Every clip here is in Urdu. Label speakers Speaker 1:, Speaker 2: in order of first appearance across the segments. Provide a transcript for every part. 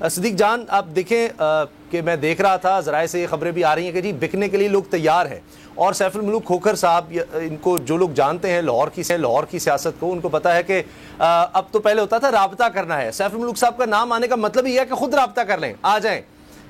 Speaker 1: صدیق جان آپ دیکھیں کہ میں دیکھ رہا تھا ذرائع سے یہ خبریں بھی آ رہی ہیں کہ جی بکنے کے لیے لوگ تیار ہیں، اور سیف الملوک کھوکھر صاحب ان کو جو لوگ جانتے ہیں لاہور کی سیاست کو، ان کو پتا ہے کہ اب تو پہلے ہوتا تھا رابطہ کرنا ہے، سیف الملوک صاحب کا نام آنے کا مطلب یہ ہے کہ خود رابطہ کر لیں، آ جائیں.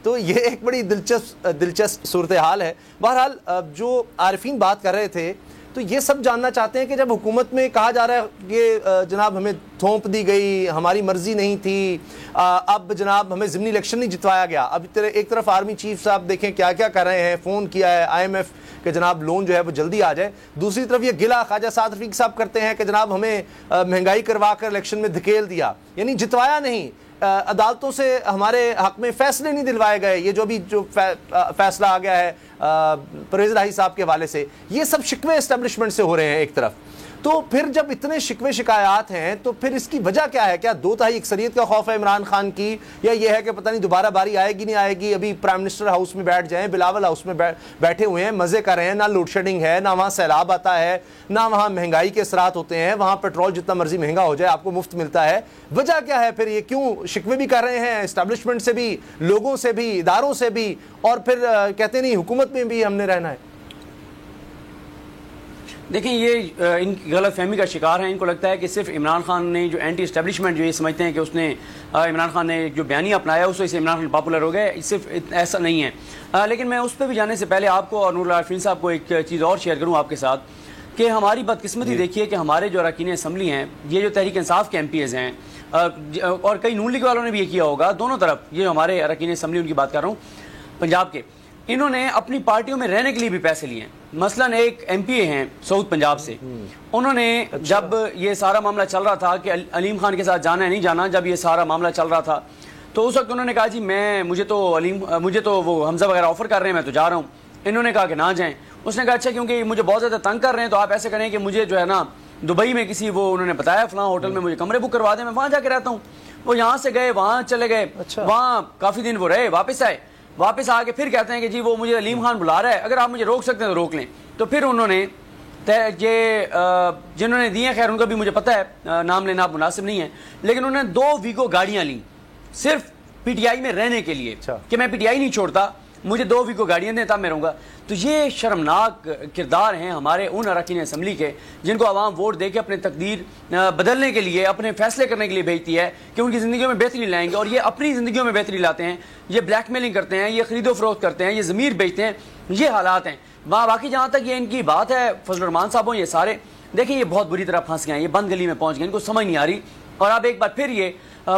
Speaker 1: تو یہ ایک بڑی دلچسپ صورتحال ہے. بہرحال جو عارفین بات کر رہے تھے تو یہ سب جاننا چاہتے ہیں کہ جب حکومت میں کہا جا رہا ہے کہ جناب ہمیں تھوپ دی گئی، ہماری مرضی نہیں تھی، اب جناب ہمیں ضمنی الیکشن نہیں جتوایا گیا. اب ایک طرف آرمی چیف صاحب دیکھیں کیا کیا کر رہے ہیں، فون کیا ہے آئی ایم ایف کہ جناب لون جو ہے وہ جلدی آ جائے. دوسری طرف یہ گلہ خواجہ سعد رفیق صاحب کرتے ہیں کہ جناب ہمیں مہنگائی کروا کر الیکشن میں دھکیل دیا، یعنی جتوایا نہیں، عدالتوں سے ہمارے حق میں فیصلے نہیں دلوائے گئے. یہ جو فیصلہ آ گیا ہے پرویز الہی صاحب کے حوالے سے، یہ سب شکوے اسٹیبلشمنٹ سے ہو رہے ہیں ایک طرف. تو پھر جب اتنے شکوے شکایات ہیں تو پھر اس کی وجہ کیا ہے؟ کیا 2/3 اکثریت کا خوف ہے عمران خان کی، یا یہ ہے کہ پتہ نہیں دوبارہ باری آئے گی نہیں آئے گی؟ ابھی پرائم منسٹر ہاؤس میں بیٹھ جائیں، بلاول ہاؤس میں بیٹھے ہوئے ہیں، مزے کر رہے ہیں، نہ لوڈ شیڈنگ ہے، نہ وہاں سیلاب آتا ہے، نہ وہاں مہنگائی کے اثرات ہوتے ہیں، وہاں پیٹرول جتنا مرضی مہنگا ہو جائے آپ کو مفت ملتا ہے. وجہ کیا ہے پھر؟ یہ کیوں شکوے بھی کر رہے ہیں اسٹیبلشمنٹ سے بھی، لوگوں سے بھی، اداروں سے بھی، اور پھر کہتے نہیں حکومت میں بھی ہم نے رہنا ہے؟
Speaker 2: دیکھیں یہ ان کی غلط فہمی کا شکار ہیں. ان کو لگتا ہے کہ صرف عمران خان نے جو اینٹی اسٹیبلشمنٹ جو یہ سمجھتے ہیں کہ اس نے عمران خان نے جو بیانیہ اپنایا اس وجہ سے عمران خان پاپولر ہو گئے، صرف ایسا نہیں ہے. لیکن میں اس پہ بھی جانے سے پہلے آپ کو اور نور العارفین صاحب کو ایک چیز اور شیئر کروں آپ کے ساتھ کہ ہماری بدقسمتی دیکھیے کہ ہمارے جو اراکین اسمبلی ہیں، یہ جو تحریک انصاف کے ایم پی ایز ہیں، اور کئی نون لیگ والوں نے بھی یہ کیا ہوگا، دونوں طرف یہ جو ہمارے اراکین اسمبلی ان کی بات کر رہا ہوں پنجاب کے، انہوں نے اپنی پارٹیوں میں رہنے کے لیے بھی پیسے لیے ہیں. مثلا ایک ایم پی اے ہیں سعود پنجاب سے، انہوں نے جب یہ سارا معاملہ چل رہا تھا کہ علیم خان کے ساتھ جانا ہے نہیں جانا، جب یہ سارا معاملہ چل رہا تھا تو اس وقت انہوں نے کہا جی مجھے تو وہ حمزہ وغیرہ آفر کر رہے ہیں، میں تو جا رہا ہوں. انہوں نے کہا کہ نہ جائیں. اس نے کہا اچھا کیونکہ مجھے بہت زیادہ تنگ کر رہے ہیں تو آپ ایسے کریں کہ مجھے جو ہے نا دبئی میں کسی انہوں نے بتایا فلاں ہوٹل میں مجھے کمرے بک کروا دیں، میں وہاں جا کے رہتا ہوں. وہ یہاں سے گئے وہاں چلے گئے، وہاں کافی دن وہ رہے، واپس آ کے پھر کہتے ہیں کہ جی وہ مجھے علیم خان بلا رہا ہے، اگر آپ مجھے روک سکتے ہیں تو روک لیں. تو پھر انہوں نے جنہوں نے دیے، خیر ان کا بھی مجھے پتہ ہے نام لینا مناسب نہیں ہے، لیکن انہوں نے 2 ویگو گاڑیاں لیں صرف پی ٹی آئی میں رہنے کے لیے کہ میں پی ٹی آئی نہیں چھوڑتا، مجھے 2 ویگو گاڑیاں دیں تب میں رہوں گا. تو یہ شرمناک کردار ہیں ہمارے ان اراکین اسمبلی کے جن کو عوام ووٹ دے کے اپنے تقدیر بدلنے کے لیے، اپنے فیصلے کرنے کے لیے بھیجتی ہے کہ ان کی زندگیوں میں بہتری لائیں گے، اور یہ اپنی زندگیوں میں بہتری لاتے ہیں. یہ بلیک میلنگ کرتے ہیں، یہ خرید و فروخت کرتے ہیں، یہ ضمیر بیچتے ہیں. یہ حالات ہیں وہاں. باقی جہاں تک یہ ان کی بات ہے فضل الرحمان صاحبوں، یہ سارے دیکھیں یہ بہت بری طرح پھنس گئے ہیں، یہ بند گلی میں پہنچ گئے، ان کو سمجھ نہیں آ رہی. اور اب ایک بار پھر یہ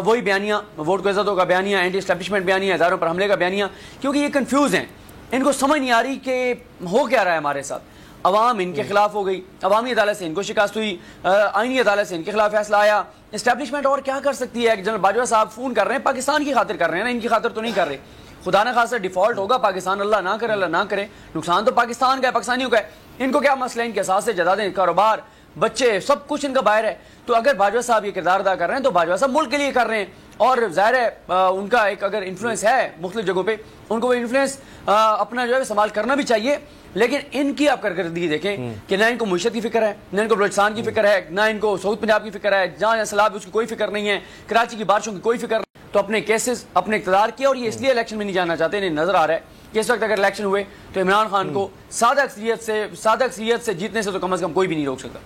Speaker 2: وہی بیانیہ، ووٹ کو عزتوں کا بیانیہ، اینٹی اسٹیبلشمنٹ بیانیہ، اداروں پر حملے کا بیانیہ، کیونکہ یہ کنفیوز ہیں. ان کو سمجھ نہیں آ رہی کہ ہو کیا رہا ہے ہمارے ساتھ. عوام ان کے خلاف ہو گئی، عوامی عدالت سے ان کو شکست ہوئی، آئینی عدالت سے ان کے خلاف فیصلہ آیا. اسٹیبلشمنٹ اور کیا کر سکتی ہے؟ جنرل باجوہ صاحب فون کر رہے ہیں، پاکستان کی خاطر کر رہے ہیں نا، ان کی خاطر تو نہیں کر رہے. خدا نہ خاصا ڈیفالٹ ہوگا پاکستان، اللہ نہ کرے، نقصان تو پاکستان کا ہے، پاکستانیوں کا ہے. ان کو کیا مسئلہ ہے؟ ان کے ساتھ سے جائیدادیں، کاروبار، بچے، سب کچھ ان کا باہر ہے. تو اگر باجوہ صاحب یہ کردار ادا کر رہے ہیں تو باجوہ صاحب ملک کے لیے کر رہے ہیں، اور ظاہر ہے ان کا ایک اگر انفلوئنس ہے مختلف جگہوں پہ، ان کو وہ انفلوئنس اپنا جو ہے استعمال کرنا بھی چاہیے. لیکن ان کی آپ کارکردگی دیکھیں کہ نہ ان کو معیشت کی فکر ہے، نہ ان کو بلوچستان کی فکر ہے، نہ ان کو سعود پنجاب کی فکر ہے، جہاں سیلاب اس کی کوئی فکر نہیں ہے، کراچی کی بارشوں کی کوئی فکر نہیں. تو اپنے کیسز، اپنے اقتدار کیا، اور یہ اس لیے الیکشن میں نہیں جانا چاہتے. انہیں نظر آ رہا ہے کہ اس وقت اگر الیکشن ہوئے تو عمران خان کو سادہ اکثریت سے جیتنے سے تو کم از کم کوئی بھی نہیں روک سکتا.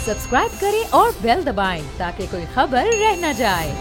Speaker 3: سبسکرائب کریں اور بیل دبائیں تاکہ کوئی خبر رہ نہ جائے.